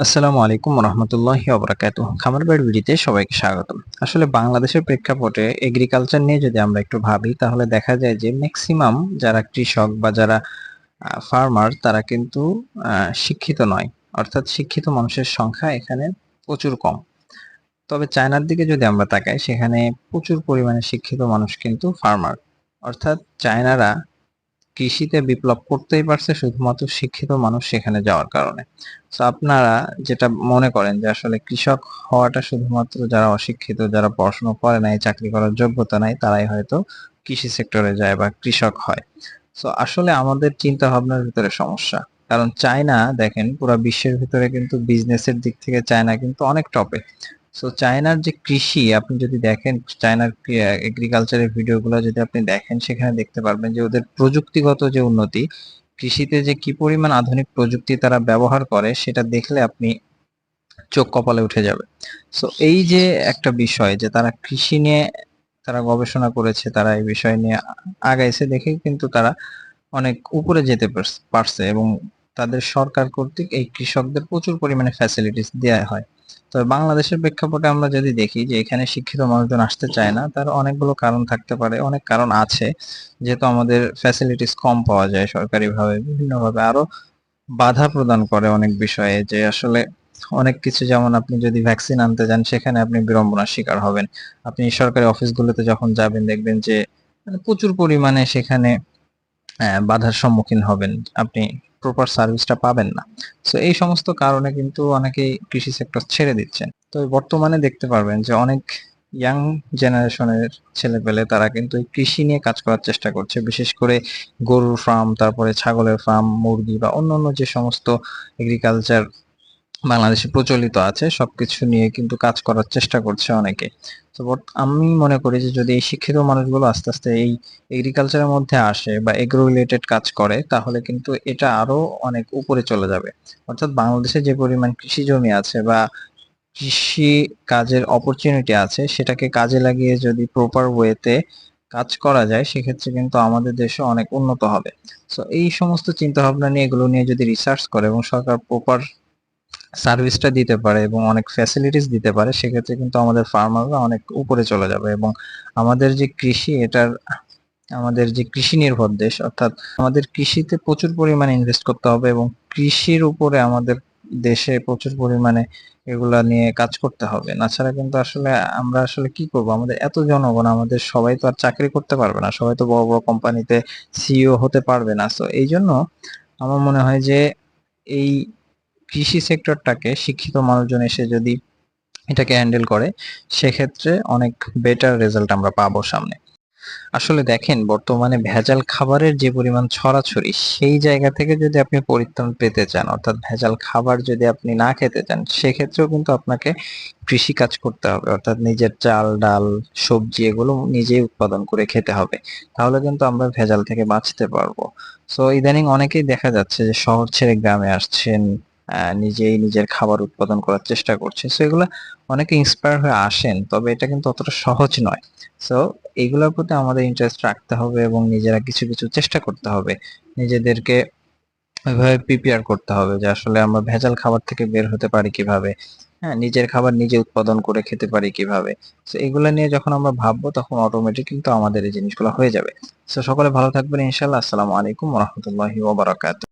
আসসালামু আলাইকুম রহমতুল্লাহি ওবরাকাতুহ। খামার বাড়ির ভিডিওতে সবাইকে স্বাগতম। আসলে বাংলাদেশের প্রেক্ষাপটে এগ্রিকালচার নিয়ে যদি আমরা একটু ভাবি তাহলে দেখা যায় যে ম্যাক্সিমাম যারা কৃষক বা যারা ফার্মার তারা কিন্তু শিক্ষিত নয়। অর্থাৎ শিক্ষিত মানুষের সংখ্যা এখানে প্রচুর কম। তবে চায়নার দিকে যদি আমরা তাকাই সেখানে প্রচুর পরিমাণে শিক্ষিত মানুষ কিন্তু ফার্মার। অর্থাৎ চায়নারা কৃষিতে বিপ্লব করতেই পারছে শুধুমাত্র শিক্ষিত মানুষ সেখানে যাওয়ার কারণে। তো আপনারা যেটা মনে করেন যে আসলে কৃষক হওয়াটা শুধুমাত্র যারা অশিক্ষিত, যারা পড়াশোনা করে নাই, চাকরি করার যোগ্যতা নাই, তারাই হয়তো কৃষি সেক্টরে যায় বা কৃষক হয়। তো আসলে আমাদের চিন্তা ভাবনার ভিতরে সমস্যা। কারণ চায়না দেখেন পুরা বিশ্বের ভিতরে কিন্তু বিজনেসের দিক থেকে চায়না কিন্তু অনেক টপে। সো চায়নার যে কৃষি আপনি যদি দেখেন, চায়নার এগ্রিকালচারের ভিডিওগুলো যদি আপনি দেখেন সেখানে দেখতে পারবেন যে ওদের প্রযুক্তিগত যে উন্নতি, কৃষিতে যে কি পরিমাণ আধুনিক প্রযুক্তি তারা ব্যবহার করে সেটা দেখলে আপনি চোখ কপালে উঠে যাবে। সো এই যে একটা বিষয় যে তারা কৃষি নিয়ে তারা গবেষণা করেছে, তারা এই বিষয় নিয়ে আগাইছে দেখে কিন্তু তারা অনেক উপরে যেতে পারছে এবং তাদের সরকার কর্তৃক এই কৃষকদের প্রচুর পরিমাণে ফ্যাসিলিটিস দেয়া হয়। তবে বাংলাদেশের প্রেক্ষাপটে আমরা যদি দেখি যে এখানে শিক্ষিত মানুষজন আসতে চায় না, তার অনেকগুলো কারণ থাকতে পারে, অনেক কারণ আছে। যেহেতু আমাদের ফ্যাসিলিটিস কম পাওয়া যায় সরকারিভাবে, বিভিন্নভাবে আরো বাধা প্রদান করে অনেক বিষয়ে, যে আসলে অনেক কিছু, যেমন আপনি যদি ভ্যাকসিন আনতে যান সেখানে আপনি বিড়ম্বনার শিকার হবেন। আপনি সরকারি অফিসগুলোতে যখন যাবেন দেখবেন যে মানে প্রচুর পরিমাণে সেখানে বাধার সম্মুখীন হবেন। আপনি প্রপার সার্ভিসটা পাবেন না। সো এই সমস্ত কারণে কিন্তু অনেকেই কৃষি সেক্টর ছেড়ে দিচ্ছেন। তো বর্তমানে দেখতে পারবেন যে অনেক ইয়াং জেনারেশনের ছেলেপেলে তারা কিন্তু এই কৃষি নিয়ে কাজ করার চেষ্টা করছে। বিশেষ করে গরুর ফার্ম, তারপরে ছাগলের ফার্ম, মুরগি বা অন্যান্য যে সমস্ত এগ্রিকালচার বাংলাদেশে প্রচলিত আছে সবকিছু নিয়ে কিন্তু কাজ করার চেষ্টা করছে অনেকে। তো আমি মনে করি যে যদি এই শিক্ষিত মানুষগুলো আস্তে আস্তে এই এগ্রিকালচারের মধ্যে আসে বা এগ্রো রিলেটেড কাজ করে তাহলে কিন্তু এটা আরো অনেক উপরে চলে যাবে। অর্থাৎ বাংলাদেশে যে পরিমাণ কৃষি জমি আছে বা কৃষি কাজের অপরচুনিটি আছে সেটাকে কাজে লাগিয়ে যদি প্রপার ওয়েতে কাজ করা যায় সেক্ষেত্রে কিন্তু আমাদের দেশে অনেক উন্নত হবে। সো এই সমস্ত চিন্তা ভাবনা নিয়ে, এগুলো নিয়ে যদি রিসার্চ করে এবং সরকার প্রপার সার্ভিসটা দিতে পারে এবং অনেক ফ্যাসিলিটিস দিতে পারে সেক্ষেত্রে কিন্তু আমাদের ফার্মাররা অনেক উপরে চলে যাবে এবং আমাদের যে কৃষি এটার আমাদের যে কৃষি নির্ভর দেশ, অর্থাৎ আমাদের কৃষিতে প্রচুর পরিমাণে ইনভেস্ট করতে হবে এবং কৃষির উপরে আমাদের দেশে প্রচুর পরিমাণে এগুলা নিয়ে কাজ করতে হবে। না ছাড়া কিন্তু আসলে আমরা আসলে কি করব, আমাদের এত জনগণ, আমাদের সবাই তো আর চাকরি করতে পারবে না, সবাই তো বড় বড় কোম্পানিতে সিইও হতে পারবে না। সো এই জন্য আমার মনে হয় যে এই কৃষি সেক্টরটাকে শিক্ষিত মানুষজন এসে যদি এটাকে হ্যান্ডেল করে সেক্ষেত্রে অনেক বেটার রেজাল্ট আমরা পাবো সামনে। আসলে দেখেন বর্তমানে ভেজাল খাবারের যে পরিমাণ ছড়াছড়ি, সেই জায়গা থেকে যদি আপনি পরিত্রাণ পেতে চান, অর্থাৎ ভেজাল খাবার যদি আপনি না খেতে চান, সেক্ষেত্রেও কিন্তু আপনাকে কৃষি কাজ করতে হবে। অর্থাৎ নিজের চাল ডাল সবজি এগুলো নিজেই উৎপাদন করে খেতে হবে। তাহলে কিন্তু আমরা ভেজাল থেকে বাঁচতে পারবো। সো ইদানিং অনেকেই দেখা যাচ্ছে যে শহর ছেড়ে গ্রামে আসছেন, নিজেই নিজের খাবার উৎপাদন করার চেষ্টা করছে। সো এগুলা অনেকে ইন্সপায়ার হয়ে আসেন, তবে এটা কিন্তু অতটা সহজ নয়। সো এগুলোর প্রতি আমাদের ইন্টারেস্ট রাখতে হবে এবং নিজেরা কিছু কিছু চেষ্টা করতে হবে, নিজেদেরকে ওইভাবে প্রিপেয়ার করতে হবে যে আসলে আমরা ভেজাল খাবার থেকে বের হতে পারি কিভাবে, হ্যাঁ, নিজের খাবার নিজে উৎপাদন করে খেতে পারি কিভাবে। তো এগুলা নিয়ে যখন আমরা ভাববো তখন অটোমেটিক কিন্তু আমাদের এই জিনিসগুলো হয়ে যাবে। তো সকলে ভালো থাকবেন ইনশাআল্লাহ। আসসালামু আলাইকুম ওয়া রাহমাতুল্লাহি ওয়া বারাকাতুহু।